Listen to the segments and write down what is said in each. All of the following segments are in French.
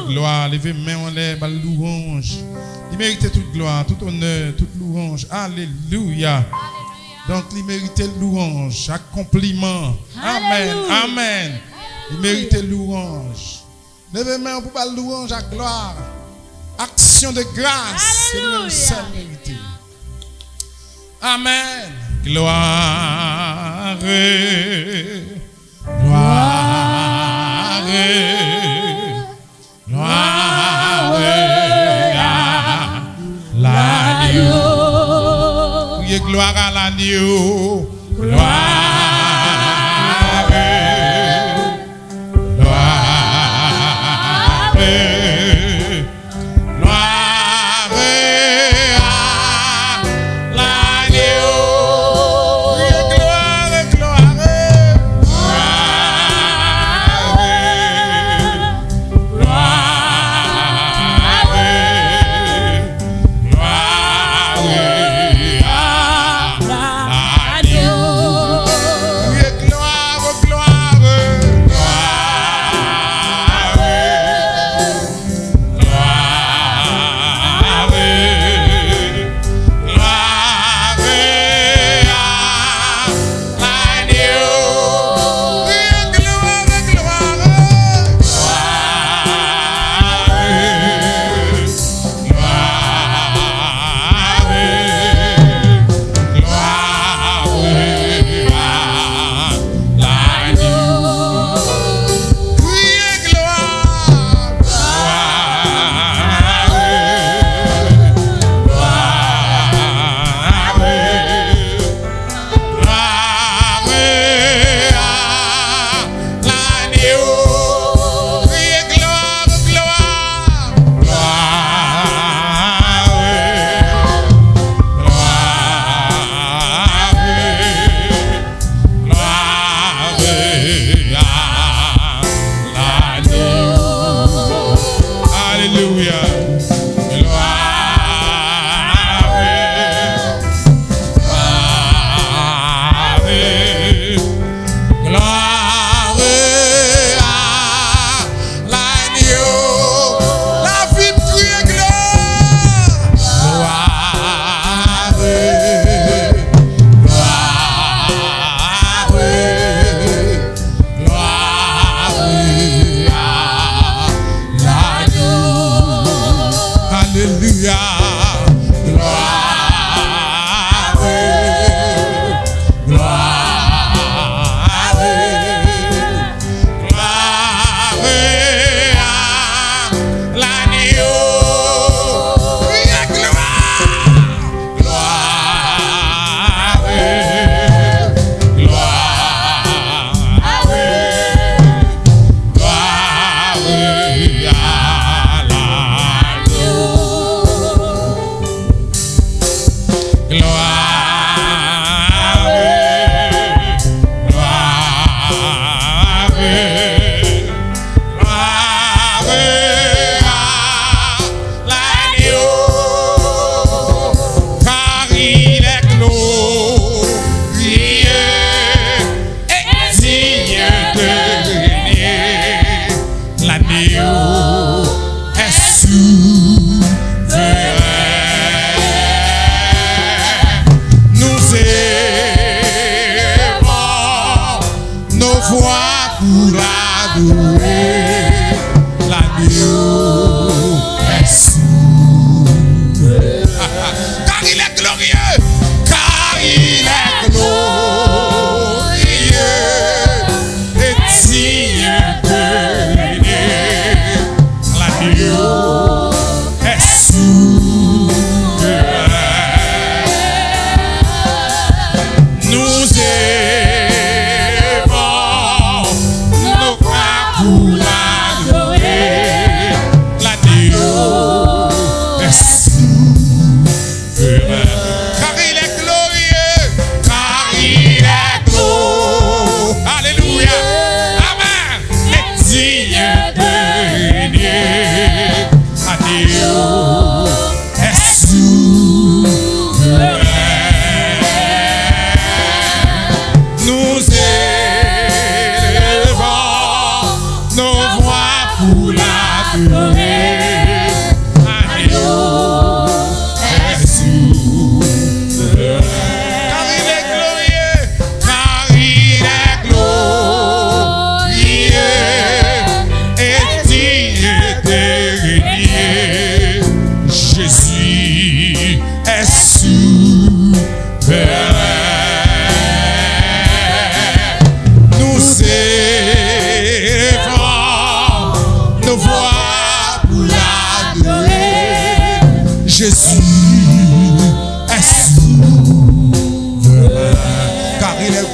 toute gloire. Levez main en l'air, bal louange. Il mérite toute gloire, tout honneur, toute louange. Alléluia. Donc, il mérite louange, chaque compliment. Amen. Amen. Il mérite louange. Levez main pour bal louange à gloire. Action de grâce. C'est le seul mérité. Amen. Gloire. Gloire. Gloire à l'agneau. Oui, gloire à l'agneau. Gloire.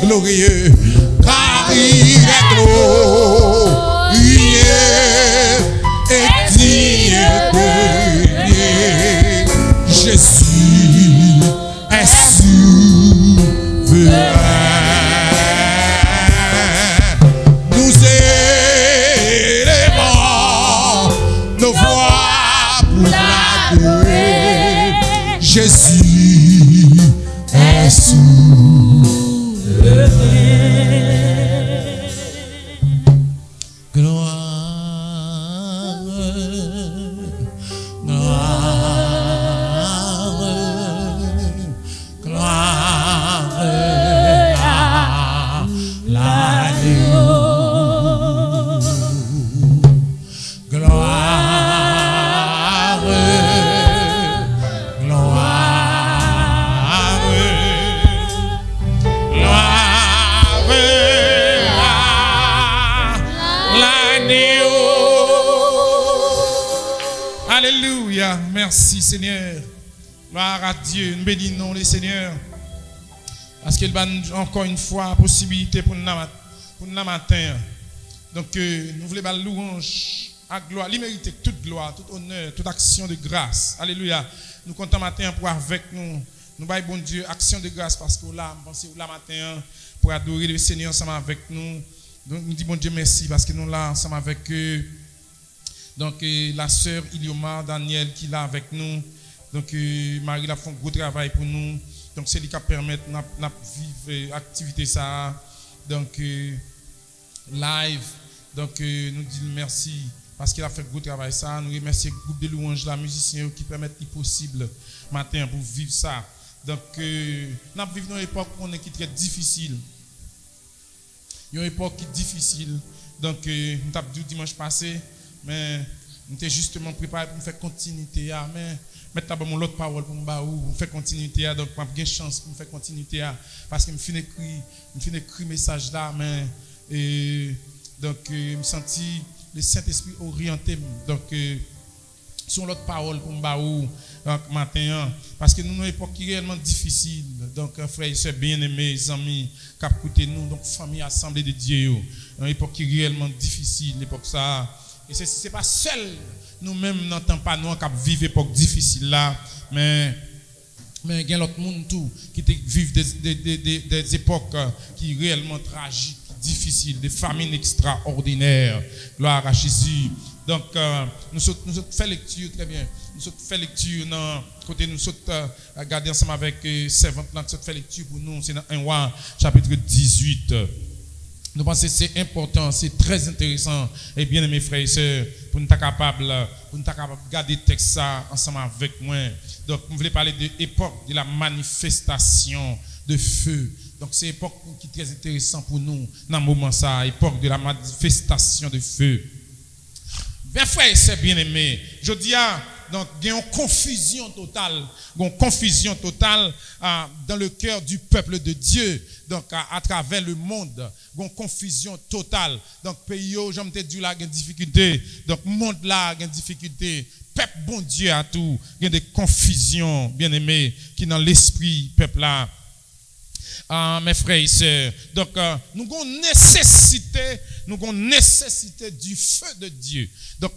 Glorieux, car il est glorieux et digne de prier. Jésus est souverain. Nous élevons nos voix pour l'adorer. Jésus est souverain. Alléluia, merci Seigneur. Gloire à Dieu, nous bénissons les Seigneurs. Parce qu'il va encore une fois possibilité pour nous matin. Donc nous voulons la louange à gloire. Il mérite toute gloire, tout honneur, toute action de grâce. Alléluia. Nous comptons matin pour avec nous. Nous baillons bon Dieu, action de grâce parce que là, pensez là matin pour adorer le Seigneur ensemble avec nous. Donc nous disons bon Dieu merci parce que nous là ensemble avec eux. Donc la sœur Ilioma Daniel qui est là avec nous. Donc Marie a fait un gros travail pour nous. Donc c'est lui qui permet de vivre l'activité ça. Donc live. Donc nous disons merci parce qu'il a fait un gros travail ça. Nous remercions le groupe de louanges, la musicien qui permettent l'impossible matin pour vivre ça. Donc nous vivons dans une époque qui est très difficile. Une époque qui est difficile. Donc nous avons dit dimanche passé. Mais nous sommes justement préparés pour faire continuité. Mais maintenant, mon autre parole pour me faire continuité. Donc, je n'ai pas chance pour me faire continuité. Parce que je me suis écrit message là. Donc, je me senti le Saint-Esprit orienté. Donc, sur l'autre parole pour me matin. Parce que nous avons une époque qui est réellement difficile. Donc, frères et sœurs bien-aimés, amis, qui écoutent nous. Donc, famille, assemblée de Dieu. Une époque qui est réellement difficile. L'époque ça. Et ce n'est pas seul, nous-mêmes n'entendons pas nous qui vivent l'époque difficile là, mais il y a l'autre monde tout qui vivent des époques qui sont réellement tragiques, difficiles, des famines extraordinaires. Gloire à Jésus. Donc, nous sommes fait lecture, très bien. Nous sommes fait lecture dans côté, nous sommes regardés ensemble avec servante, nous sommes fait lecture pour nous, c'est dans 1 Roi, chapitre 18. Nous pensons que c'est important, c'est très intéressant. Et bien, mes frères et sœurs, pour nous être capables de regarder le texte ça ensemble avec moi. Donc, nous voulons parler de l'époque de la manifestation de feu. Donc, c'est une époque qui est très intéressante pour nous dans le moment ça, l'époque de la manifestation de feu. Mes frères et sœurs bien-aimés, je dis donc, il y a une confusion totale dans le cœur du peuple de Dieu, donc à travers le monde, il y a une confusion totale. Donc, pays, j'aime te dire là, il y a une difficulté. Donc, monde là, il y a une difficulté. Peuple, bon Dieu à tout, il y a des confusions, bien aimés, qui dans l'esprit, peuple là. Mes frères et sœurs, donc nous avons nécessité du feu de Dieu. Donc,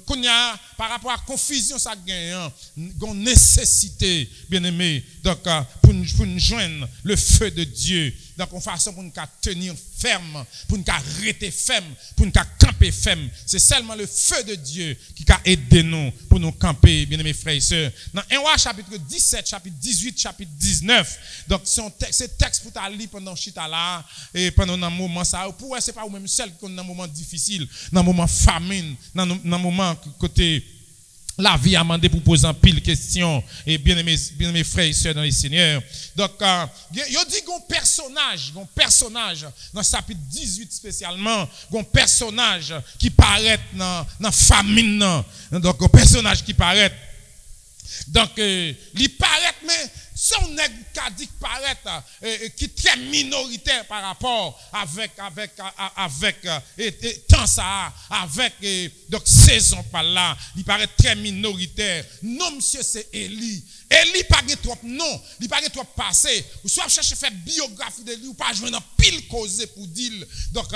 par rapport à la confusion, ça gagne, nous avons nécessité, bien aimé, donc pour nous joindre le feu de Dieu Donc, en façon pour nous tenir ferme, pour nous rester ferme, pour nous camper ferme. C'est seulement le feu de Dieu qui a aidé nous pour nous camper, bien aimés frères et sœurs. Dans 1 Roi chapitre 17, chapitre 18, chapitre 19. Donc, c'est texte pour ta lire pendant chita là, et pendant un moment ça. Pour c'est pas vous-même seul qui est dans un moment difficile, dans un moment famine, dans un moment côté la vie a demandé pour poser un pile de questions et bien aimés frères et sœurs dans les seigneurs. Donc, il dit qu'on personnage dans chapitre 18 spécialement, qu'on personnage qui paraît dans famine, donc un personnage qui paraît. Donc, il paraît, mais son nègre qui paraît, qui est très minoritaire par rapport avec tant ça, avec donc saison par là, il paraît très minoritaire. Non, monsieur, c'est Élie. Élie pas trop non, il pas trop passé. Ou soit chercher faire biographie de lui ou pas jouer dans pile cause pour dire. Donc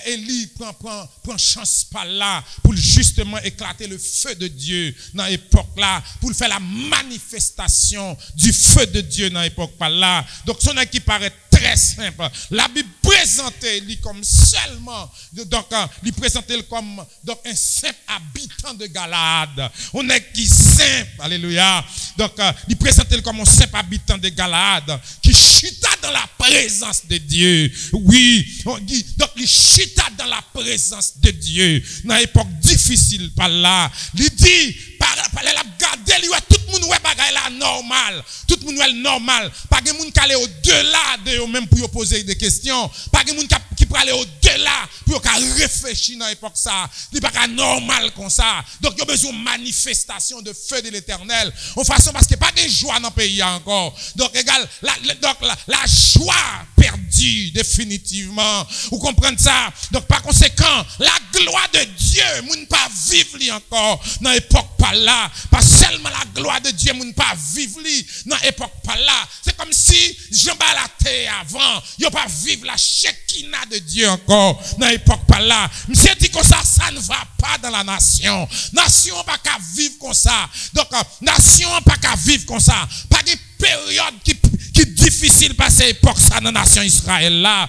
Élie prend chance par là pour justement éclater le feu de Dieu dans l'époque là, pour faire la manifestation du feu de Dieu dans l'époque par là. Donc son qui paraît très simple. La Bible présente lui comme seulement, donc il présente comme donc un simple habitant de Galade. On est qui simple, alléluia. Donc il présente comme un simple habitant de Galade qui chuta dans la présence de Dieu. Oui, on dit donc il chuta dans la présence de Dieu dans l'époque difficile par là. Il dit par la garder lui tout le monde ouais bagaille là normal. Tout le monde ouais normal. Pas de monde qui aller au-delà de eux même pour poser des questions. Pas de monde qui peut aller au-delà pour réfléchir dans l'époque ça. C'est pas normal comme ça. Donc il y a besoin de manifestation de feu de l'Éternel. En façon parce que pas de joie dans le pays encore. Donc égal la joie perdue définitivement. Vous comprenez ça? Donc par conséquent, la gloire de Dieu, moun pas vivre li encore dans l'époque par là. Pas seulement la gloire de Dieu, moun pas vivre li dans l'époque par là. C'est comme si Jean Balaté avant, yo pas vivre la Shekinah de Dieu encore dans l'époque par là. Monsieur dit que ça ne va pas dans la nation. Nation pas qu'à vivre comme ça. Donc nation pas qu'à vivre comme ça. Pas de période qui difficile passer époque ça dans la nation Israël là.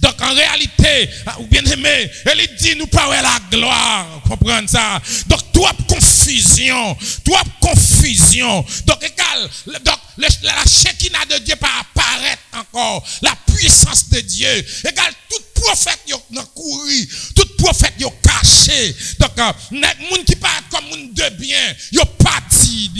Donc en réalité, ou bien aimé, elle dit nous pas la gloire, comprendre ça. Donc trop confusion. Donc égal, donc la Shekinah de Dieu pas apparaître encore, la puissance de Dieu. Égal tout prophète yo couru, tout prophète yo caché. Donc moun qui parle comme moun de bien, yo parti.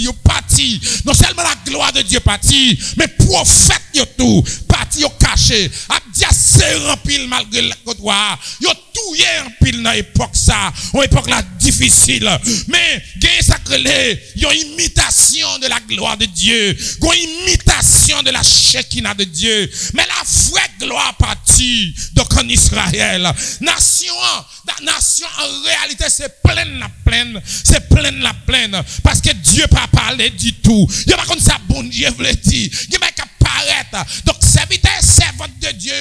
Non seulement la gloire de Dieu parti, mais prophète yo tout parti yo caché. Abdia c'est rempli malgré la côtoir. Yo touye en pile dans l'époque ça, une époque là difficile. Mais gagne sacré, yo imitation de la gloire de Dieu, une imitation de la Shekinah de Dieu. Mais la vraie gloire partie donc en Israël. Nation en réalité c'est pleine la pleine parce que Dieu pas parlé du tout. Il y a pas comme ça bon Dieu voulait dire. Il va apparaître. Donc serviteur servante de Dieu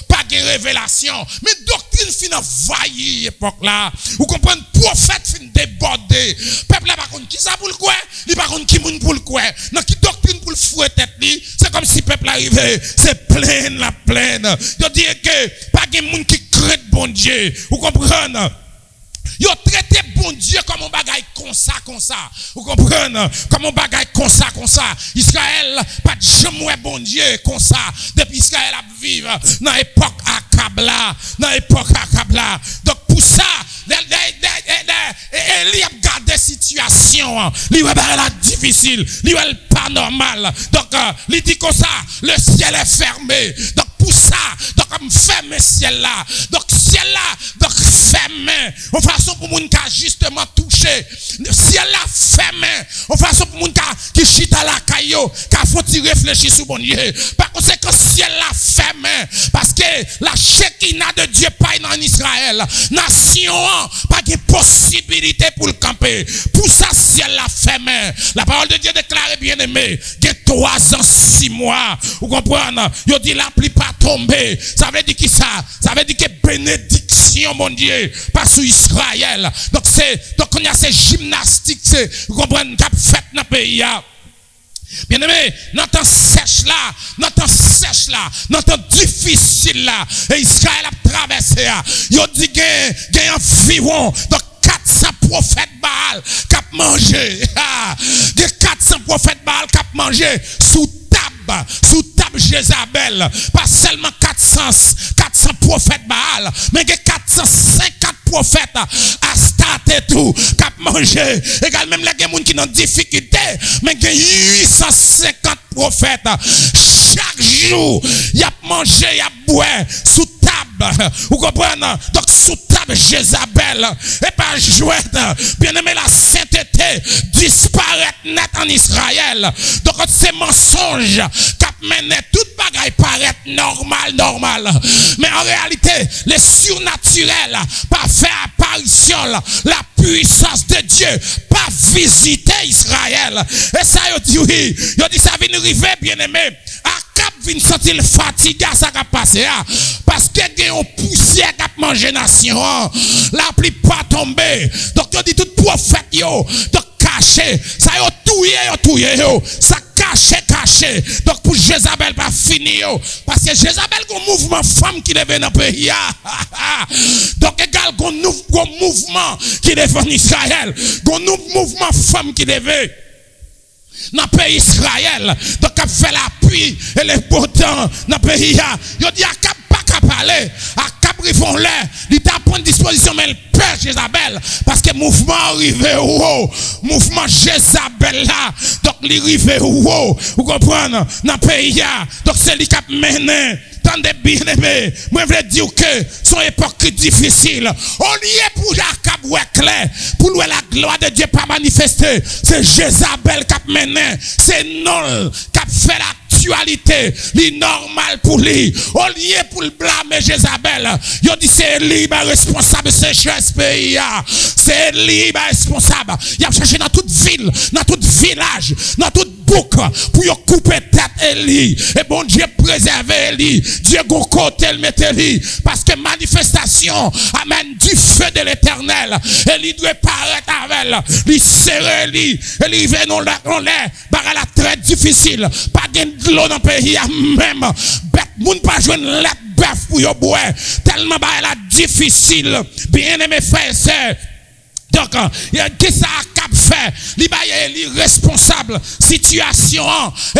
pas de révélation, mais doctrine fin envahir époque là. Vous comprenez prophète fin déborder. Peuple là par contre qui ça pour le quoi? Il par contre qui moun pour le quoi? Non qui doctrine pour le fouet tête li, c'est comme si peuple arrivé, c'est pleine la pleine. Je dis que pas de moun qui crée bon Dieu. Vous comprenez? Yo traité bon Dieu comme un bagaille comme ça. Vous comprenez? Comme un bagaille comme ça. Israël, pas de jamais bon Dieu comme ça. Depuis Israël a vivre dans l'époque Akabla. Donc pour ça, il a gardé situation. Il a difficile. Il a pas normal. Donc, il dit comme ça, le ciel est fermé. Donc pour ça, donc on ferme le ciel là. Donc ciel là, donc fermé. En façon pour moun ka justement touché. Ciel là fermé. En façon pour moun qui chita la caillou, qui faut réfléchir sur bon Dieu. Par conséquent ciel là fermé parce que la Shekinah de Dieu pas en Israël. Nation pas de possibilité pour le camper. Pour ça ciel là fermé. La parole de Dieu déclare bien aimé, que 3 ans 6 mois. Vous comprenez? Yo dit la pluie pas tomber. Ça veut dire qui ça? Ça veut dire que bénédiction mon Dieu pas sur Israël. Donc on y a ces gymnastiques, vous comprenez, qu'a fait dans le pays. Bien aimé, dans temps sèche là, dans temps sèche là, dans temps difficile là, et Israël a traversé, il dit qu'il y a environ 400 prophètes Baal qui ont mangé. Il y a 400 prophètes Baal qui ont mangé sous table Jézabel. Pas seulement 400 prophètes Baal, mais il y a 450 prophètes Astat et tout, qui ont mangé. Également, il y a des gens qui sont en difficulté, mais il y a 850 prophètes. Chaque jour, il y a mangé, il y a boire sous table. Vous comprenez? Donc, sous table Jézabel. Et pas jouer. Bien aimé, la sainteté disparaît net en Israël. Donc, ces mensonges qui mènent toute bagaille paraît normal. Mais en réalité, les surnaturels pas fait apparition, la puissance de Dieu pas visiter Israël. Et ça, il dit oui. Il dit ça vient arriver, bien aimé. Cap vient sentir fatigué, ça va passer. Parce que il y a une poussière qui a mangé nation. La pluie pas tomber. Donc, il dit tout prophète, donc caché. Ça y a touillé. Ça caché. Donc, pour Jézabel, pas fini. Parce que Jézabel, il y a un mouvement femme qui devait dans le pays. Donc, égal, il y a un mouvement qui devait en Israël. Il y a un mouvement femme qui devait dans le pays Israël. Donc, il fait la pluie et les beaux temps dans le pays. Il dit, il pas qu'à parler. Il font l'air. Il t'a pris disposition, mais il perd Jézabel. Parce que le mouvement arrivé haut. Mouvement Jézabel là. Donc, il arrive haut. Vous comprenez? Dans le pays. Donc, c'est lui qui a mené. Tendez bien aimé. Moi, je veux dire que son époque difficile. On y est pour la clair. Pour louer la gloire de Dieu pas manifester. C'est Jézabel qui a mené. C'est non qui a fait la actualité, normal pour lui. Au lieu pour le blâmer Jézabel, il dit c'est lui responsable de ce pays. C'est lui responsable. Il a cherché dans toute ville, dans tout village, dans toute boucle pour couper tête Élie. Et bon Dieu préserve Élie. Dieu go côté le mette Élie. Parce que manifestation amène du feu de l'éternel. Élie doit paraître avec elle. Il serre Élie. Élie vient dans l'air. Par la très difficile. Pas de l'eau dans le pays. Même. Bête, moun pas jouer une lettre bœuf pour y boire. Tellement bah elle a difficile. Bien aimé frère et sœur. Donc, qui ça a fait? Il est responsable situation.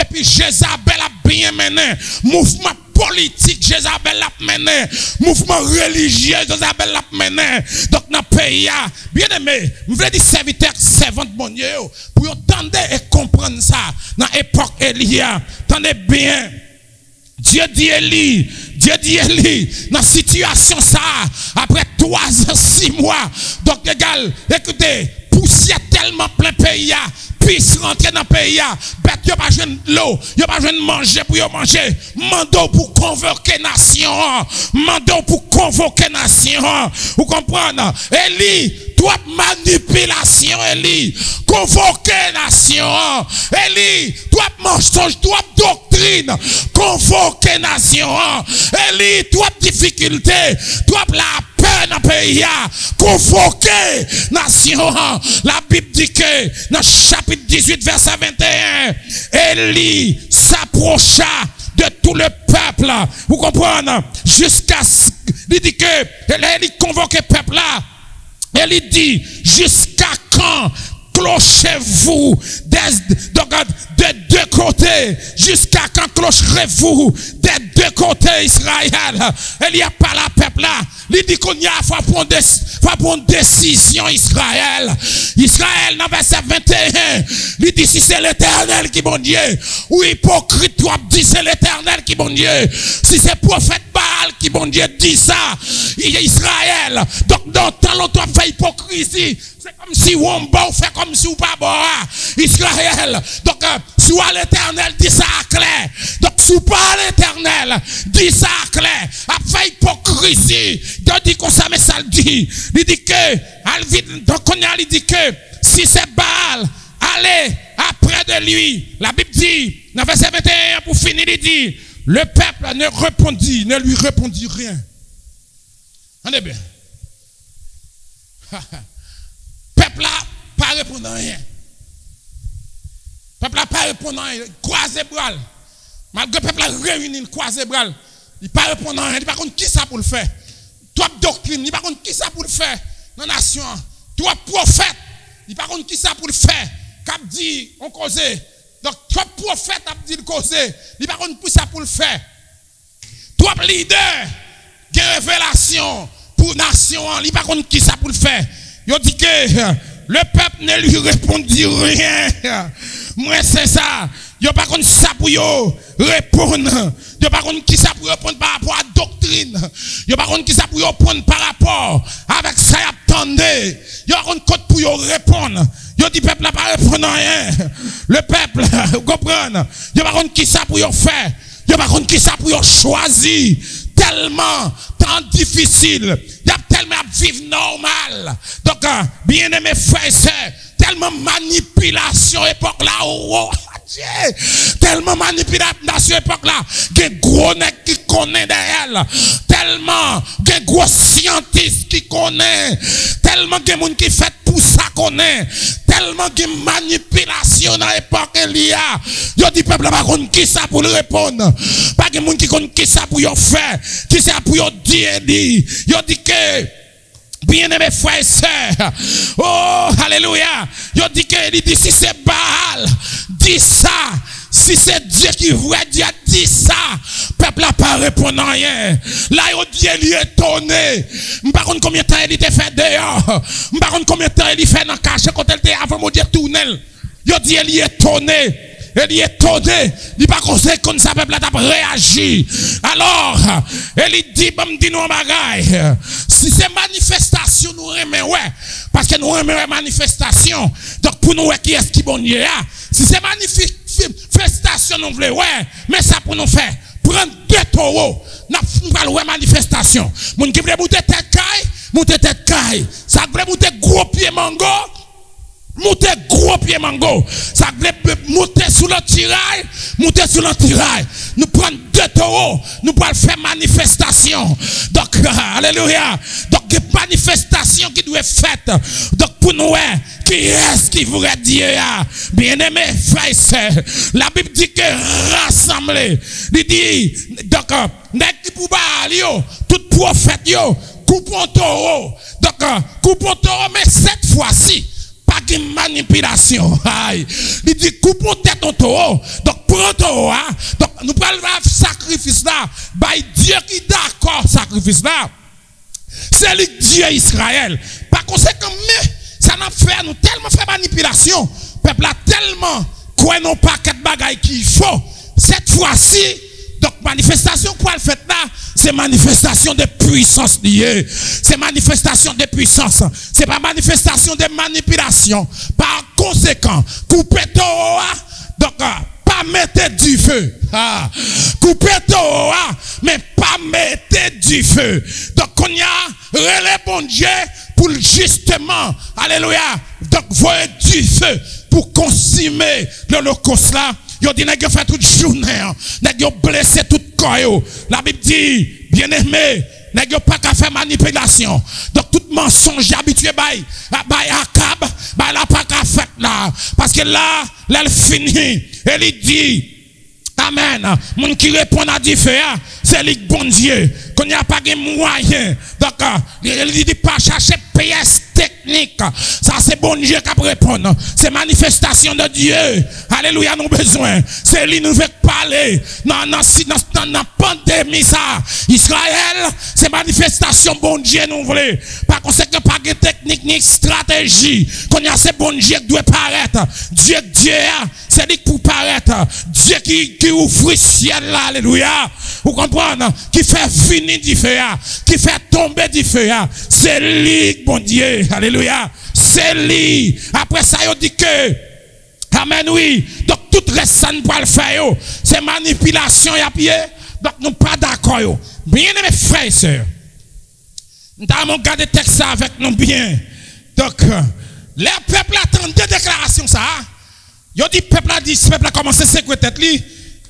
Et puis Jézabel a bien mené. Mouvement politique, Jézabel a mené. Mouvement religieux, Jézabel a mené. Donc, dans le pays, bien aimé, je veux dire serviteur, servante, bon Dieu, pour entendre et comprendre ça. Dans l'époque Elia, attendez bien. Dieu dit Élie, dans la situation ça, après 3 ans, 6 mois, donc égal, écoutez, poussière tellement plein pays, puisse rentrer dans le pays, bête, il n'y a pas besoin de l'eau, il n'y a pas besoin de manger pour y manger, mandons pour convoquer nation, vous comprenez? Élie, toi manipulation, Élie, convoquer nation, Élie, toi mensonge, toi doctrine, convoquer nation, Élie, toi difficulté, toi la paix dans le pays, convoquer nation. La Bible dit que dans chapitre 18 verset 21, Élie s'approcha de tout le peuple, vous comprenez, jusqu'à il dit que Élie convoque le peuple là. Elle dit, jusqu'à quand clochez-vous de deux côtés? Jusqu'à quand clocherez-vous des deux côtés, Israël? Elle n'y a pas la peuple là. Il dit qu'on y a faut prendre décision, Israël. Israël, dans verset 21, il dit si c'est l'éternel qui bon Dieu, ou hypocrite, toi dit c'est l'éternel qui bon Dieu. Si c'est prophète Baal qui bon Dieu dit ça, il est Israël. Donc dans le temps, l'autre fait hypocrisie. C'est comme si on fait comme si on pas bon. Israël. Donc, si l'éternel dit ça clair. Donc, si pas l'éternel dit ça clair. Après hypocrisie. Il dit qu'on ça, mais ça le dit. Il dit que, donc, il dit que, si c'est Baal, allez après de lui. La Bible dit, dans verset 21, pour finir, il dit, le peuple ne lui répondit rien. On est bien. Peuple là, pas répondre à rien. Peuple n'a pas répondu, croisé bras. Malgré le peuple a réuni, croisé bras. Il n'a pas répondu, il n'a pas compte qui ça pour le faire. Toi, doctrine, il n'a pas compte qui ça pour le faire dans la nation. Toi, prophète, il n'a pas compte qui ça pour le faire. Cap dit, on cause. Donc, toi, prophète, a dit le cause. Il n'a pas compte qui ça pour le faire. Toi, leader, qui a révélation pour la nation, il n'a pas compte qui ça pour le faire. Il dit que le peuple ne lui répondit rien. Moi, c'est ça. Il n'y a pas contre ça pour répondre. Il n'y a pas contre qui ça pour répondre par rapport à la doctrine. Il n'y a pas contre qui ça pour répondre par rapport avec ça y attendait. Il n'y a pas contre pour répondre. Il dit peuple n'a pas répondre rien. Le peuple, vous comprenez? Il n'y a pas contre qui ça pour faire. Il n'y a pas contre qui ça pour choisir. Tellement tant difficile. Il y a tellement à vivre normal. Donc, bien aimé frères et sœurs, tellement manipulation époque là. Oh, tellement manipulation époque là. Des gros nègres qui connaissent derrière. Tellement des gros scientifiques qui connaissent. Tellement de gens qui fait tout ça connaît. Tellement de manipulation dans l'époque il y a. Yo dit peuple pas connaît qui ça pour le répondre. Pas de monde qui connaît qui ça pour yo faire. Qui ça pour yo dire. Yo dit que bien aimé frères et sœurs. Oh, alléluia. Yo dit que il dit si c'est Baal, dis ça. Si c'est Dieu qui voulait dire, dis ça. Peuple n'a pas répondu à rien. Là, il est étonné. Je ne sais pas combien de temps il était fait dehors. Je ne sais pas combien de temps il fait dans le cachet quand il était avant de dire tourner. Il dit, il est étonné. Il est étonné. Il n'est pas conseillé comme ça, peuple a réagi. Alors, il dit, nous en bagaille. Si c'est manifestation, nous remettons, ouais. Parce que nous remettons manifestation. Donc, pour nous, qui est-ce qui bon Dieu a? Si c'est manifestation, nous voulons, ouais. Mais ça pour nous faire. Prendre 2 taureaux. Nous parlons de manifestation. Moun qui voulait monter tête caille, monter tête caille. Ça voulait monter gros pied mango. Monter gros pied mango. Ça voulait monter sous le tirail, monter sous le tirail. Nous prenons 2 taureaux, nous pouvons faire manifestation. Donc, alléluia. Donc, des manifestations qui doivent être faites. Donc, pour nous, qui est-ce qui voudrait dire, bien-aimé, frères et sœurs, la Bible dit que rassembler. Il dit, donc, tout prophète, coupons taureau. Donc, coupons taureau, mais cette fois-ci, pas de manipulation. Il dit, coupons tête en taureau. Donc, prends taureau. Donc, nous parlons de sacrifice là. Dieu qui est d'accord, sacrifice là. C'est le Dieu Israël. Par conséquent, mais ça n'a fait, nous tellement fait manipulation. Le peuple a tellement quoi non pas quatre bagailles qu'il faut. Cette fois-ci, donc manifestation pour le fait là, c'est manifestation de puissance liée. C'est manifestation de puissance. C'est pas manifestation de manipulation. Par conséquent, coupez taureau, donc pas mettre du feu. Coupez taureau, mais pas mettre du feu. Donc on y a relais bon Dieu pour justement, alléluia, donc voyer du feu pour consumer l'holocauste là. Yo dit nèg yo fait toute journée, nèg yo blessé tout corps. La Bible dit, bien-aimé, nèg yo pas qu'à faire manipulation. Donc tout mensonge habitué bay Akab, bay la pas qu'à faire là parce que là, elle finit, elle dit amen. Moun qui répond à Dieu, c'est le bon Dieu. Qu'on n'y a pas de moyen. Donc, il dit pas chercher pièces techniques. Ça, c'est bon Dieu qui répond. C'est manifestation de Dieu. Alléluia, nous besoin. C'est lui nous veut parler. Dans la pandémie, ça. Israël, c'est manifestation bon Dieu, nous voulons. Par conséquent, pas de technique ni stratégie. Qu'on y a, c'est bon Dieu qui doit paraître. Dieu, c'est lui pour paraître. Dieu qui ouvre le ciel là, alléluia. Vous comprenez? Qui fait finir du feu, qui fait tomber du feu. C'est lui, bon Dieu, alléluia. C'est lui. Après ça, il dit que, amen, oui. Donc, tout reste ça ne peut le faire. C'est manipulation, y a pied. Donc, nous pas d'accord. Bien aimés frères et sœurs. Nous avons regardé le texte avec nous bien. Donc, les peuples attendent des déclarations, ça. Ils dit, peuple a dit, le peuple a commencé à sécurité tête.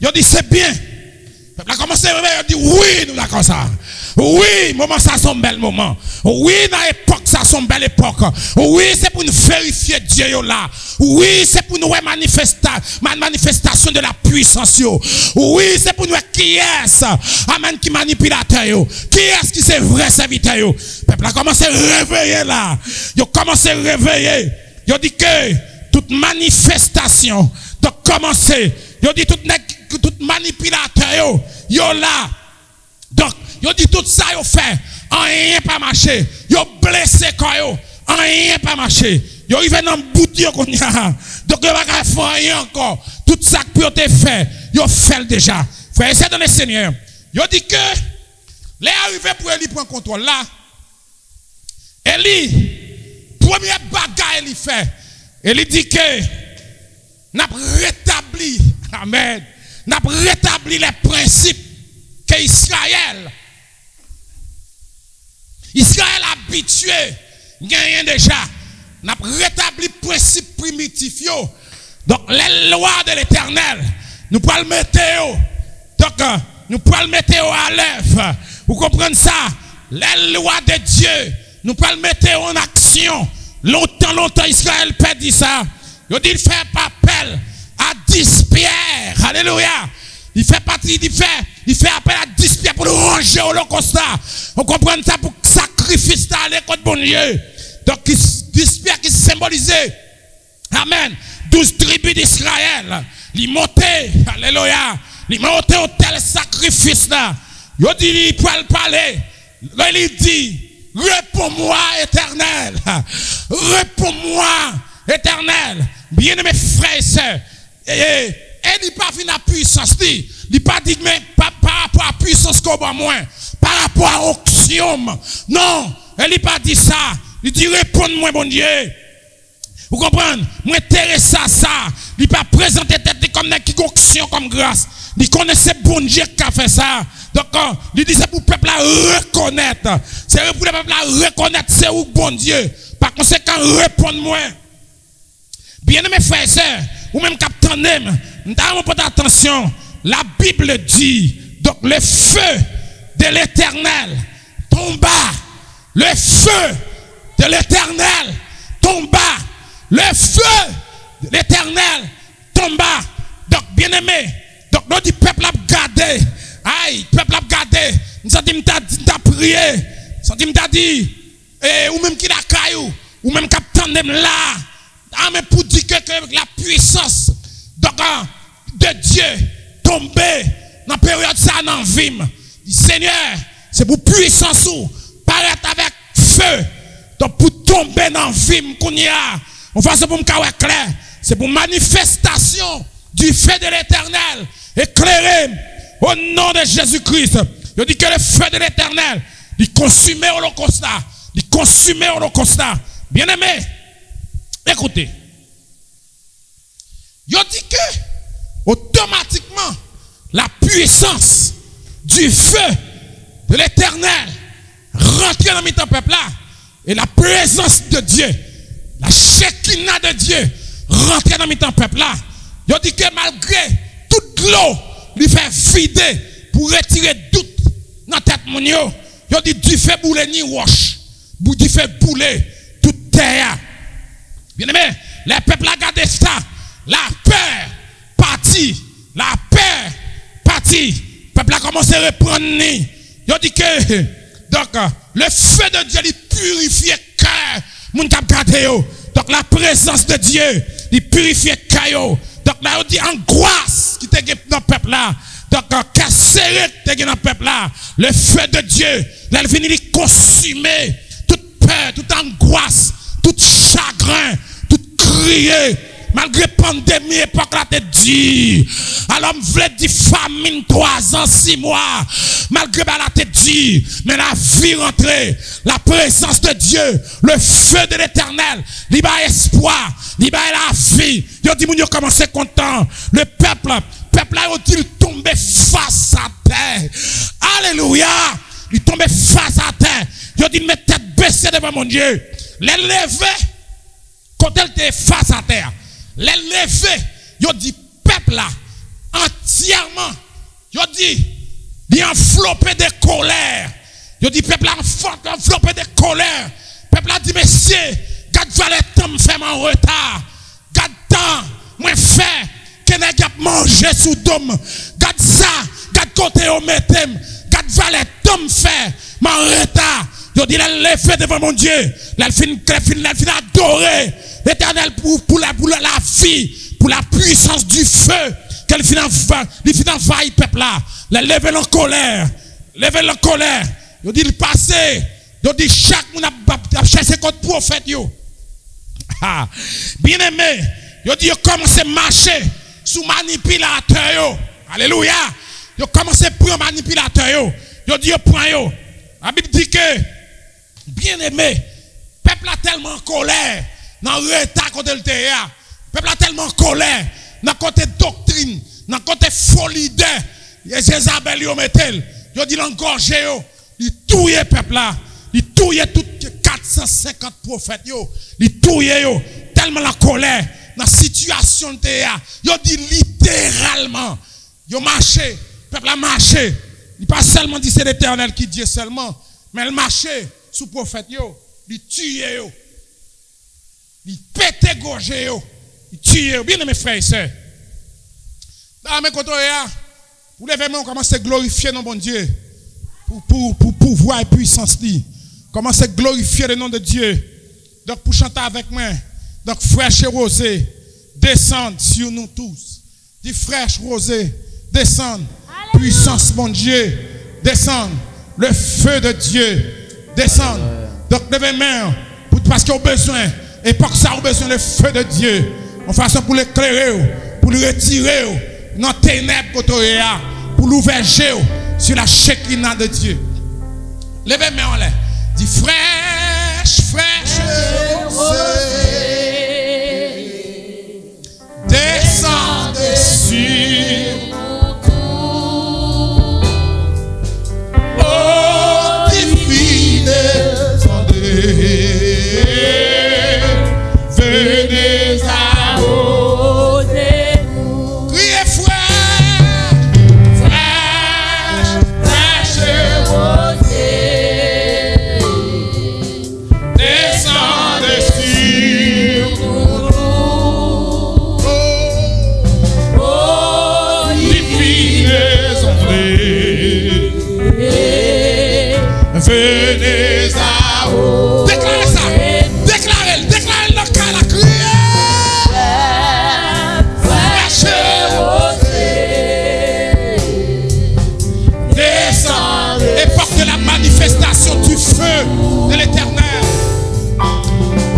Ils dit, c'est bien. Le peuple a commencé à dire, oui, nous d'accord ça. Oui, moment ça son bel moment. Oui, dans l'époque ça son belle époque. Oui, c'est pour nous vérifier Dieu yo là. Oui, c'est pour nous manifestation de la puissance yo. Oui, c'est pour nous qui est amen qui manipulateur yo. Qui est qui c'est vrai serviteur yo. Peuple a commencé à réveiller là. Yo commencé à réveiller. Yo dit que toute manifestation de commencer. Yo dit toute manipulateur yo là. Donc yo dit tout ça yo fait, rien pas marché. Yo blessé quand yo, rien pas marché. Yo arrivé dans bout yo qu'on y a. Donc yo va faire rien encore. Tout ça que yo te fait, yo fait déjà. Frère, c'est dans le Seigneur. Yo dit que les arrivé pour Eli prendre contrôle là. Eli première bagarre Eli fait. Eli dit que n'a rétabli, amen. N'a rétabli les principes que Israël habitué gagne déjà n'a rétabli principe primitif yo. Donc les lois de l'Éternel nous pouvons le mettre donc nous pouvons le mettre à l'œuvre. Vous comprenez ça? Les lois de Dieu nous pouvons le mettre en action. Longtemps Israël perdit ça. Il dit il fait appel à 10 pierres. Alléluia. Il fait appel à 10 pierres pour ranger au l'Holocauste. On comprend ça pour sacrifice à l'école de bon Dieu. Donc 10 pierres qui symbolisaient, amen, 12 tribus d'Israël. Ils montaient, alléluia, ils montaient au tel sacrifice là. Il dit, il peut parler. Là, il dit, réponds-moi éternel. Réponds-moi éternel. Bien-aimés frères et sœurs. Et il pas venu à puissance, il pas dit mais par rapport à puissance qu'on va moins, par rapport à oxium. Non, il pas dit ça. Il dit réponds-moi bon Dieu. Vous comprenez? Moi intéressé à ça. Il pas présenter tête comme qui oxion comme grâce. Il connaissait bon Dieu qui a fait ça. Donc il dit c'est pour le peuple à reconnaître. C'est pour le peuple à reconnaître c'est où bon Dieu. Par conséquent réponds-moi. Bien-aimés frères et sœurs, ou même capitaine, nous avons pas attention. La Bible dit, donc le feu de l'Éternel tomba. Le feu de l'Éternel tomba. Le feu de l'Éternel tomba. Donc, bien-aimé, donc nous dit peuple a gardé. Aïe, peuple a gardé. Nous avons t'a prié. Nous avons dit, ou même qui la caillou, ou même capitaine là. Ah, mais pour dire que la puissance de Dieu tomber dans la période ça dans vie. Seigneur, c'est pour puissance ou paraître avec feu. Donc pour tomber dans la vie qu'on y a, on fait ça pour me clair. C'est pour manifestation du feu de l'Éternel éclairé au nom de Jésus-Christ. Il dit que le feu de l'Éternel, il consume l'Holocauste. Il consume l'Holocauste. Bien aimé. Écoutez, il dit que automatiquement la puissance du feu de l'Éternel rentre dans le peuple là et la présence de Dieu, la Shekinah de Dieu rentre dans le peuple là. Il dit que malgré toute l'eau, il fait vider pour retirer doute dans la tête mon yo. Il dit du fait bouler ni roche, du fait bouler toute terre. Bien aimé, les peuples ont gardé ça. La peur partie. La peur partie. Le peuple a commencé à reprendre. Il dit que donc, le feu de Dieu, il purifie le cœur. Moun k'ap gardé yo. Donc la présence de Dieu, il purifie le cœur. Donc là, il dit angoisse qui te dans le peuple là. Donc, casseré qui te dans le peuple là. Le feu de Dieu, là, il finit de consumer toute peur, toute angoisse, tout chagrin, tout crier, malgré pandémie, époque là, te dit, alors me voulait dire famine 3 ans, 6 mois, malgré là, te dit, mais la vie rentrée, la présence de Dieu, le feu de l'Éternel, il y a espoir, il y a la vie, il dit, il commence content, le peuple là, il tombe face à terre, alléluia, il tombe face à terre, il dit, mais tête baissée devant mon Dieu, les lever, quand elle était face à terre, les lever, il dit, peuple là, entièrement, il dit, il enveloppé de colère, Yo dit peuple a enveloppé de colère. Peuple a dit messieurs, garde valet temps me fait en retard. Garde temps, moi fait que nèg a manger sous dôme. Garde ça, garde côté au metem. Garde valet temps me fait en retard. Yo dit elle fait devant mon Dieu. Elle fin adorer l'Éternel pour la vie, pour la puissance du feu qu'elle fin envahir peuple là. La lever en colère. Lever la colère. Yo dit le passé. Yo dit chaque moun a cherché contre prophète yo. Bien aimé. Yo dit yo commencé à marcher sous manipulateur yo. Alléluia. Yo commencé pour manipulateur yo. Yo dit yo prend yo. La Bible dit que bien aimé, peuple a tellement en colère dans le retard contre le terrain. Peuple a tellement en colère dans côté doctrine, dans côté folie de Jézabel yo metel. Yo dit l'engorger yo, il touye peuple là, il touye tout 450 prophètes yo, il touye yo tellement la colère dans la situation de terrain. Yo dit littéralement, yo marché, peuple a marché. Il pas seulement dit c'est l'Éternel qui dit seulement, mais il marché sous prophète yo, il tue yo, il pète gorge yo, il tue yo. Bien mes frères et sœurs. Dans mes côtés pour l'événement, on commence à glorifier nos bon Dieu. Pour pouvoir et puissance. Commence à glorifier le nom de Dieu. Donc, pour chanter avec moi, donc, fraîche et rosée, descendent sur nous tous. Dis fraîche, rosée, descendent. Puissance, mon Dieu, descend. Le feu de Dieu, descend. Donc, levez main, parce qu'ils ont besoin. Et pour ça, ils ont besoin le feu de Dieu. En façon pour l'éclairer, pour le retirer. Dans les ténèbres, pour l'ouverger sur la Shekinah de Dieu. Levez mes mains, dis fraîche, fraîche, descendez sur oh, divine, descendez, venez à venez à vous. Déclarez ça. Déclarez le cas, la criée. Descendez et portez la manifestation du feu de l'Éternel.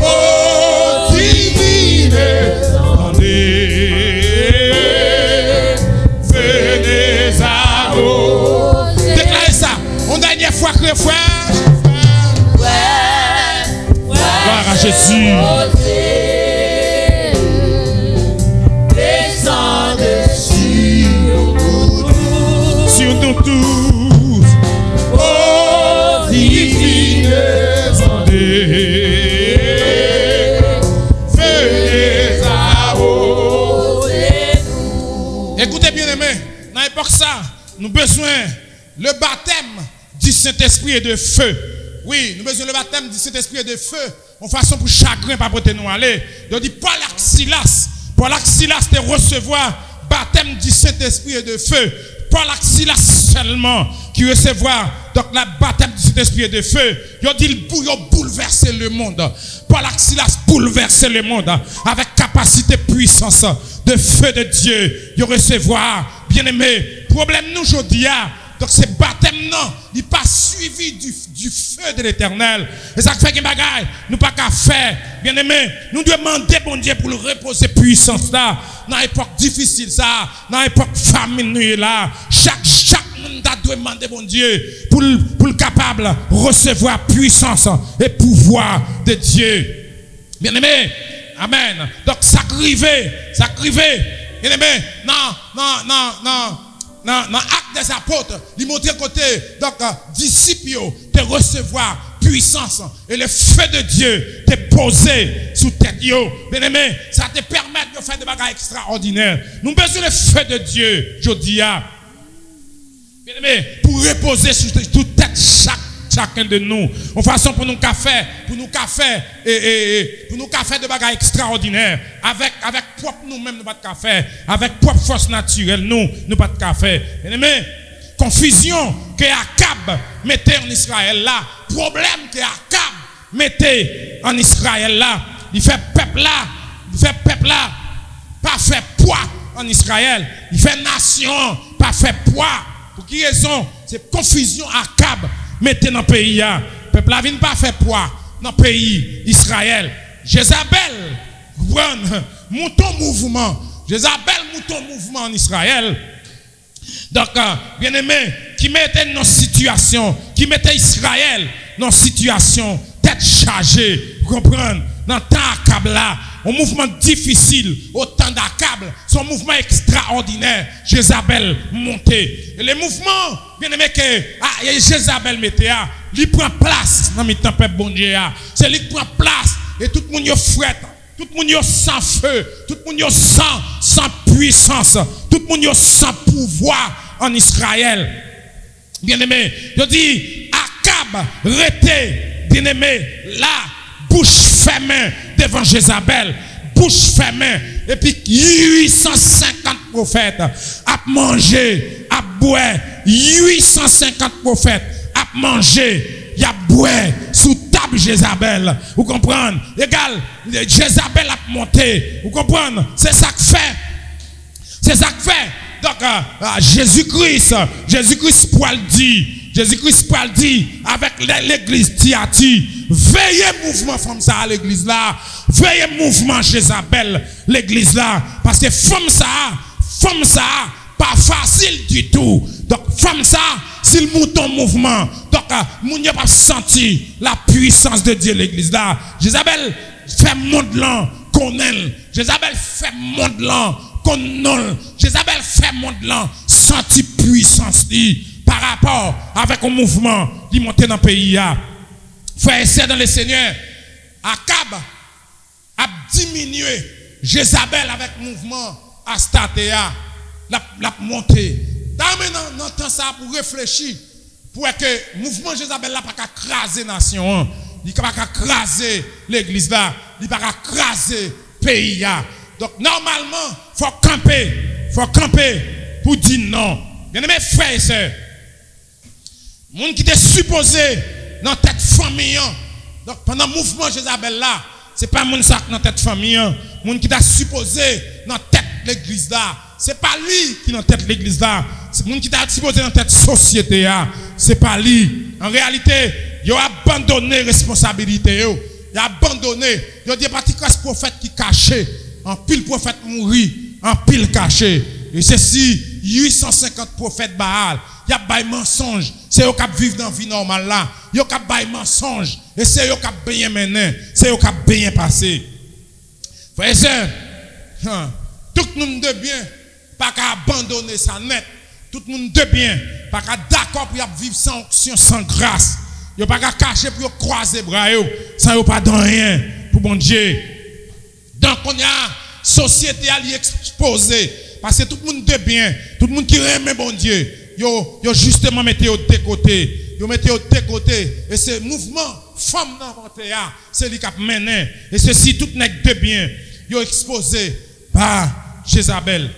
Oh, divine, descendez. Venez à vous. Déclarez ça. On dernière fois que frère. Gloire à Jésus. Descendez sur nous tous. Oh, divine, descendez. Venez à vous. Écoutez bien aimé, dans l'époque ça, nous avons besoin le baptême du Saint-Esprit et de feu. Oui, nous avons besoin le baptême du Saint-Esprit et de feu. En façon pour chagrin, pas pour nous aller. Il dit Paul Silas de recevoir baptême du Saint-Esprit et de feu. Paul Silas seulement qui recevoir donc la baptême du Saint-Esprit et de feu. Il dit il a bouleversé le monde. Paul Silas bouleversé le monde avec capacité puissance de feu de Dieu. Il recevoir bien aimé. Problème nous aujourd'hui. Donc ce baptême non, il n'est pas suivi du feu de l'Éternel. Et ça fait que bagaille, nous pas qu'à faire. Bien aimé, nous devons demander bon Dieu pour le reposer puissance là. Dans l'époque difficile ça, dans l'époque famine nous est là. Chaque monde doit demander bon Dieu pour le capable recevoir puissance et pouvoir de Dieu. Bien aimé, amen. Donc ça crivé. Bien aimé, non. Dans l'acte des apôtres, ils montrent côté, donc, disciples, de recevoir puissance et le feu de Dieu te poser sous tête. Bien aimé, ça te permet de faire des bagages extraordinaires. Nous avons besoin du feu de Dieu, je dis. Bien aimé, pour reposer sur toute tête chacun de nous. Une façon pour nous faire, pour nous faire de bagages extraordinaires. Avec propre nous-mêmes, nous pas de faire. Avec propre force naturelle, nous pas de faire. Mais confusion que Akab mettait en Israël là, problème que Akab mettait en Israël là, il fait peuple là, pas fait poids en Israël, il fait nation, pas fait poids. Pour qui raison? C'est confusion Akab mettait dans le pays là. Peuple là vient pas faire poids dans le pays Israël. Jézabel, mouton mouvement. Jézabel mouton mouvement en Israël. Donc, bien aimé, qui mettait nos situations, qui mettait Israël dans situation, tête chargée, vous comprenez? Dans le temps Akab là, un mouvement difficile, au temps d'Akab, son mouvement extraordinaire, Jézabel montait. Et le mouvement, bien aimé, que Jézabel mettait, il prend place dans le temps peuple bon Dieu. C'est lui qui prend place, et tout le monde est fouette. Tout le monde est sans feu, tout le monde est sans puissance, tout le monde est sans pouvoir en Israël. Bien aimé, je dis, Akab rete, bien aimé, là, bouche fermée devant Jézabel, bouche fermée, et puis 850 prophètes à manger, à boire, 850 prophètes à manger, y a boire sous table Jézabel. Vous comprenez? Égal, Jézabel a monté. Vous comprenez? C'est ça que fait. C'est ça que fait. Donc, Jésus-Christ pour le dire, avec l'église Thyatire, veillez mouvement comme ça à l'église là. Veillez mouvement Jézabel, l'église là. Parce que femme ça, pas facile du tout. Donc, femme ça, c'est le mouton mouvement. Donc, moun n'a pas senti la puissance de Dieu l'église là. Jézabel fait monde là qu'on aime. Jézabel fait monde là qu'on non. Jézabel fait monde là senti puissance par rapport avec un mouvement qui monte dans le pays. Frère et sœurs dans le Seigneur, Akab a diminué Jézabel avec mouvement à Statéa, la montée. Dans le temps ça pour réfléchir, pour que le mouvement Jézabel n'a pas qu'à craser la nation, il n'a pas qu'à craser l'église là, il n'a pas qu'à craser le pays. Donc normalement, il faut camper pour dire non. Bien aimé frères et sœurs, les gens qui étaient supposés dans cette famille, donc pendant le mouvement Jézabel là, ce n'est pas les gens dans cette famille, les gens qui étaient supposés dans tête l'église là, ce n'est pas lui qui est dans tête l'église là, c'est les gens qui étaient supposés dans cette société là, ce n'est pas lui. En réalité, il a abandonné la responsabilité, il a abandonné, il a dit parti que ce prophète qui cachait, en pile prophète mourit, en pile caché. Et ceci, 850 prophètes Baal, il y a des mensonges. C'est eux qui vivent dans la vie normale là. Il y a des mensonges. Et c'est eux qui bien mené. C'est eux qui bien passé. Frères et sœurs, tout le monde de bien, pas qu'à abandonner sa net. Tout le monde de bien, pas qu'à d'accord pour vivre sans onction, sans grâce. Il n'y a pas qu'à cacher pour croiser les bras, sans pas dans rien pour bon Dieu. Donc on y a société à exposer. Parce que tout le monde de bien, tout le monde qui aime bon Dieu, yo justement mettez au côté. Yo mettez au côté. Et ce mouvement, femme dans le c'est lui qui a mené. Et ceci, tout n'est de bien. Yo exposé par Jézabel.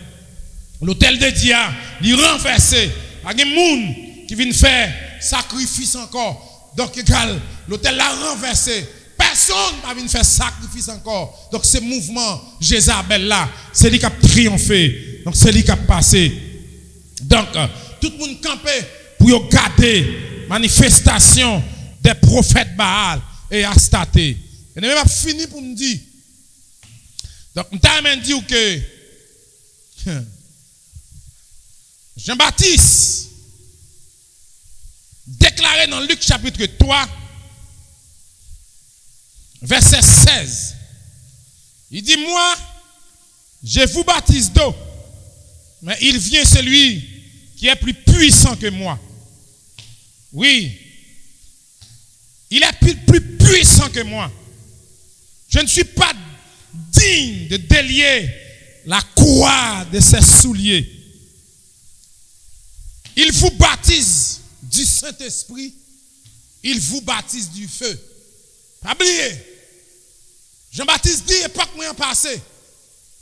L'hôtel de Dia, il renversé. Il y a des gens qui viennent faire sacrifice encore. Donc, égal, l'hôtel l'a renversé. Personne n'a venu faire sacrifice encore. Donc, ce mouvement Jézabel là, c'est lui qui a triomphé. Donc, c'est lui qui a passé. Donc, tout le monde campé pour garder manifestation des prophètes Baal et Astaté. Et même fini pour me dire. Donc, je vais dire que Jean-Baptiste déclaré dans Luc chapitre 3, verset 16. Il dit, moi, je vous baptise d'eau, mais il vient celui qui est plus puissant que moi. Oui, il est plus puissant que moi. Je ne suis pas digne de délier la croix de ses souliers. Il vous baptise du Saint-Esprit il vous baptise du feu. Pas oublier. Jean-Baptiste dit, époque moi en passé.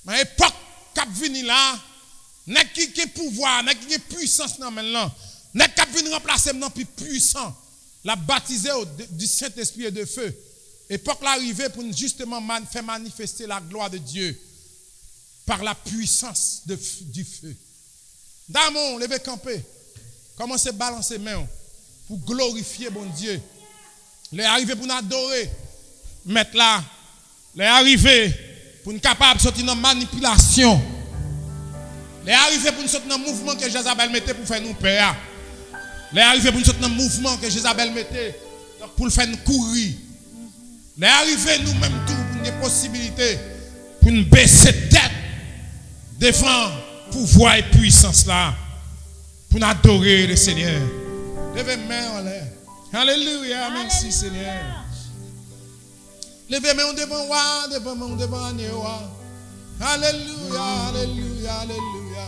Mais époque qui vient là, n'est qui a pouvoir, n'est qui a puissance maintenant. N'est qui vient remplacer maintenant plus puissant. La baptisé du Saint-Esprit et de feu. Époque l'arrivée pour justement faire manifester la gloire de Dieu par la puissance du feu. Damon, levez camper. Commencez à balancer main pour glorifier bon Dieu. Les arrivés pour nous adorer. Mettre là. Les arrivés pour nous capables de sortir dans la manipulation. Les arrivés pour nous sortir dans le mouvement que Jézabel mettait pour faire nous peur. Les arrivés pour nous sortir dans le mouvement que Jézabel mettait pour le faire nous courir. Les arrivés nous-mêmes tout pour des possibilités pour nous baisser tête devant pouvoir et puissance là. Pour nous adorer le Seigneur. Levez main en l'air. Alléluia, merci Seigneur. Levez main devant moi, devant moi, devant nous. Alléluia, alléluia, alléluia.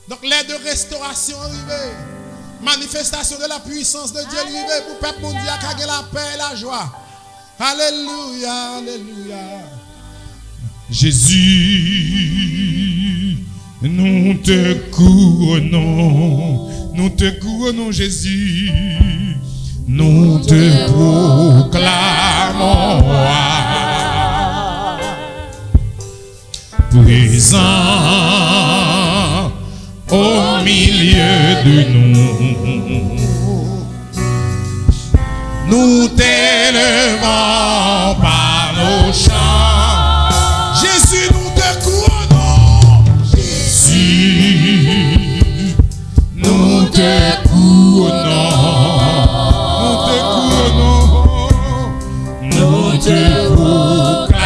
Donc l'aide de restauration arrivée. Manifestation de la puissance de Dieu arrivée pour peuple mondial qui a la paix et la joie. Alléluia, alléluia. Jésus, nous te couronnons Jésus, nous te proclamons présent au milieu de nous. Nous t'élevons par nos chants. Jésus, nous te couronnons. Jésus, nous te couronnons. Nous te proclamons.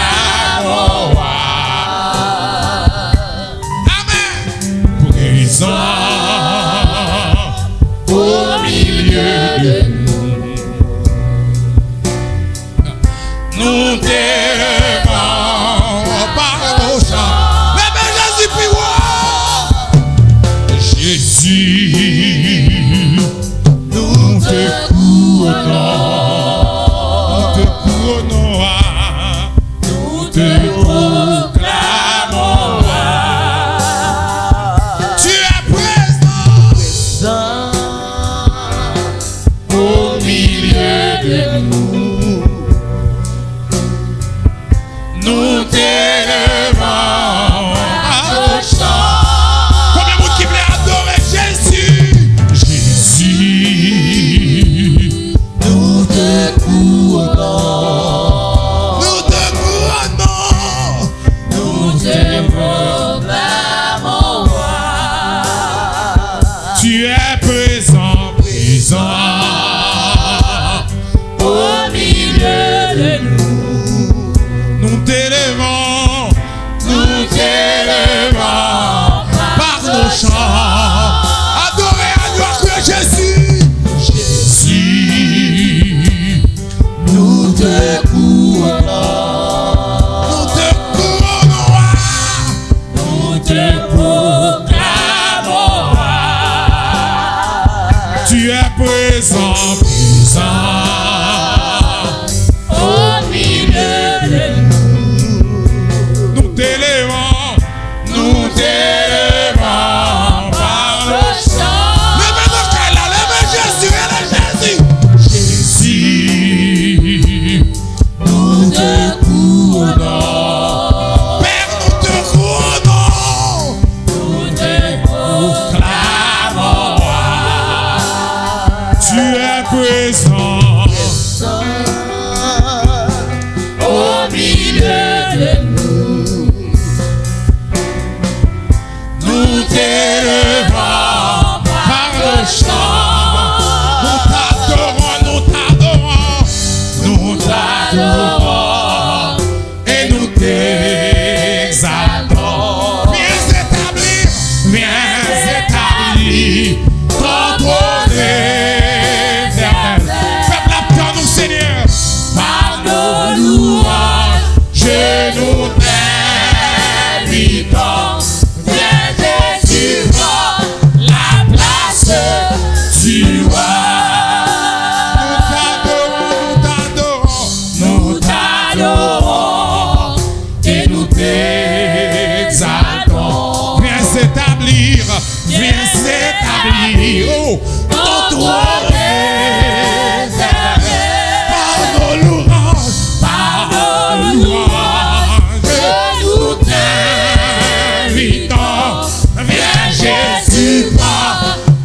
Amen. Présent au milieu de nous. Nous t'élevons par nos chants. Bébé Jésus, puis Jésus, nous te couronnons. Nous te proclamons. Tu es présent au milieu de nous. Nous t'élevons à nos chants. Combien de monde qui voulait adorer Jésus? Jésus, nous te couronnons. Nous te couronnons. Nous te proclamons. Tu es présent, présent au milieu de nous. Nous t'élevons par nos chants. Adorez, adorez Jésus. Jésus, nous te couronnons. Nous te couronnons. Nous te proclamons. Tu es présent, présent au milieu de nous. Nous t'élevons par le chant. Levez nos cœurs là, levez Jésus, Jésus, nous te couronnons. Père, nous te couronnons. Nous te proclamons. Tu es présent. t'exaltons. Viens s'établir, oh, ton trône éternel. Par nos louanges, nous t'invitons. Viens Jésus, prends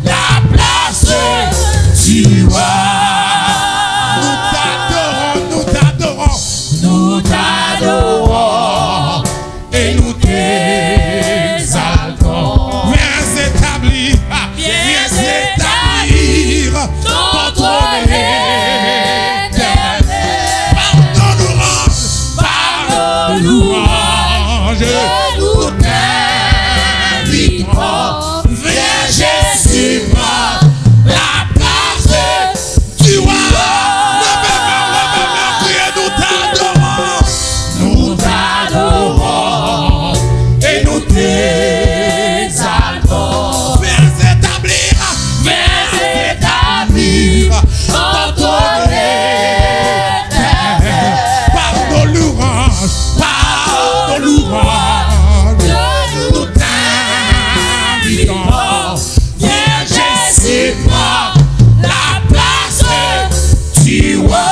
la place du roi. Nous t'adorons et nous t'exaltons. Viens s'établir ton trône éternel. Par nos louanges, nous t'invitons. Viens Jésus, prends la place du roi. Nous t'adorons et nous t'exaltons. Viens s'établir ton trône éternel. Par nos louanges, nous t'invitons. Viens Jésus, prends la place du roi.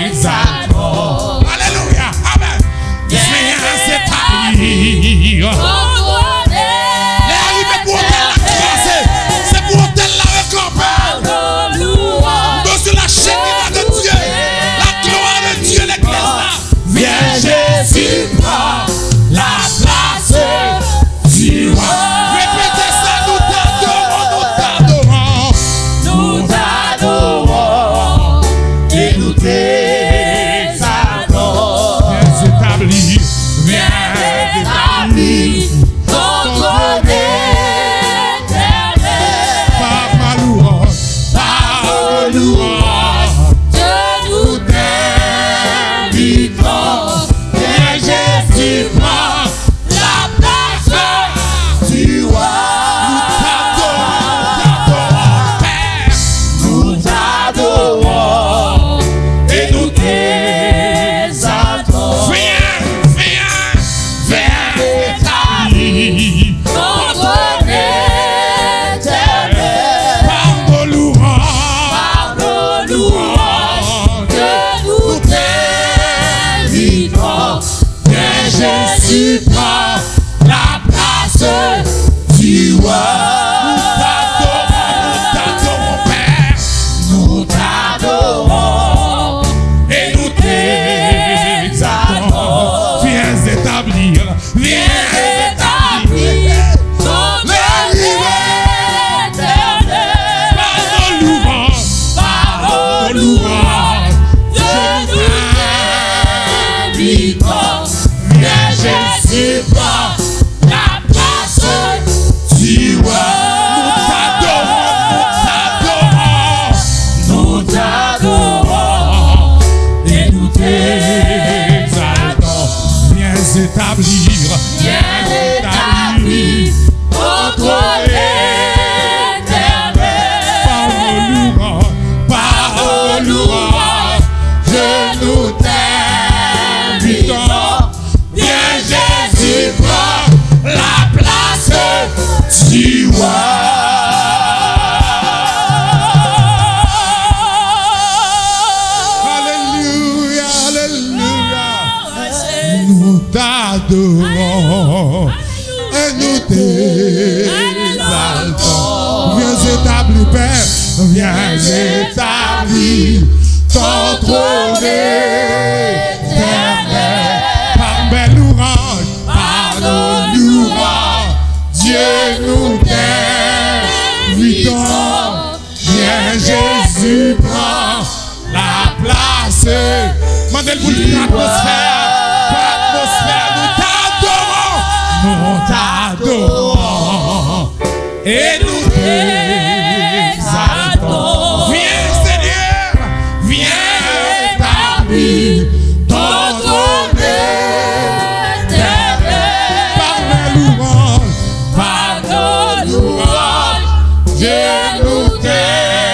Exaltons. Alléluia. Amen. Viens s'établir. Les arrivées pour autel la classe. C'est pour autel la récompense. Nous sur la chaîne de Dieu. La gloire de Dieu, l'église. Viens Jésus, prends la place du roi. Répétez ça, nous t'adorons. Et nous t'exaltons. Viens s'établir ton trône éternel. Par ma louange, nous t'invitons. Viens Jésus, prends la place du roi. Nous t'adorons et nous t'exaltons. Viens t'établir ton trône éternel. Par nos louanges, nous t'invitons. Viens Jésus, prends la place du roi. Nous t'adorons et nous t'exaltons. Viens établir ton trône éternel. Par nos louanges, nous t'invitons. Viens Jésus, prends la place du roi. Nous t'adorons et nous t'exaltons. Viens s'établir ton trône éternel. Par nos louanges, nous t'invitons. Viens Jésus, prends la place du roi. Nous t'adorons et nous t'exaltons. Viens établir, Père, viens établir ton trône éternel. Par mes louanges, Dieu, nous t'invitons. Viens Jésus, prends la place. Mandez-le pour l'atmosphère. Nous t'adorons et nous t'exaltons. Viens Seigneur, viens établir ton trône éternel. Par mes louanges, Dieu nous t'aime.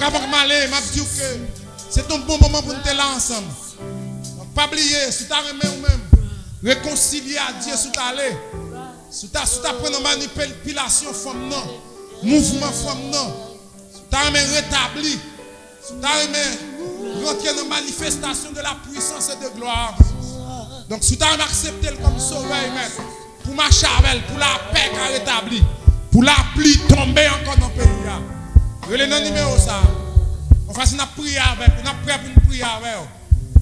avant de m'aller, m'a dit que c'est un bon moment pour nous être là ensemble. Donc, pas oublier, si tu as aimé ou même, réconcilier à Dieu sous ta allée. Si tu as pris une manipulation femme non, mouvement femme non, si tu as aimé rétablir, si tu as aimé rentrer dans la manifestation de la puissance et de gloire. Donc si tu as accepté comme sauveur, pour marcher avec elle, pour la paix qu'elle rétablit, pour la pluie tomber encore dans le pays. Relais dans le numéro ça. On fait une prière avec vous, on est prêt pour nous prier avec vous.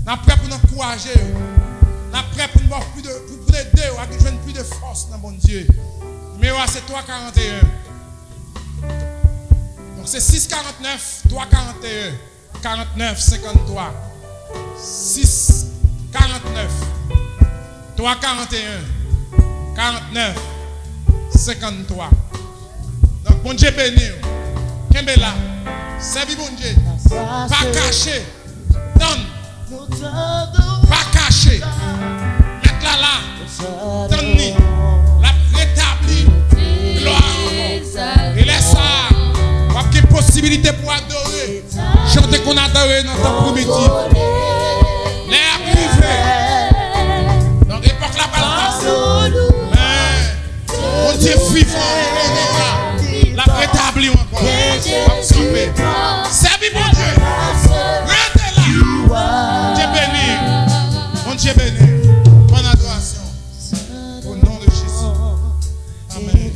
On est prêt pour nous encourager. On est prêt pour nous avoir plus de aider, pour nous donner plus de force dans mon Dieu. Le numéro c'est 341. Donc c'est 649, 341, 49, 53. 649, 341, 49, 53. Donc bon Dieu béni. Kembela, servi bon Dieu. Pas caché. Donne. Pas caché. Mettre là. Donne-ni. La rétablir. Gloire. Et laisse ça. Pas de possibilité pour adorer. Chanter qu'on adore dans notre primitif. L'air privé. Donc époque la balle. Mais mon Dieu vivant. La rétablir encore. Servi mon Dieu. Restez là. Dieu béni. Mon Dieu béni. Bonne adoration. Au nom de Jésus. Amen.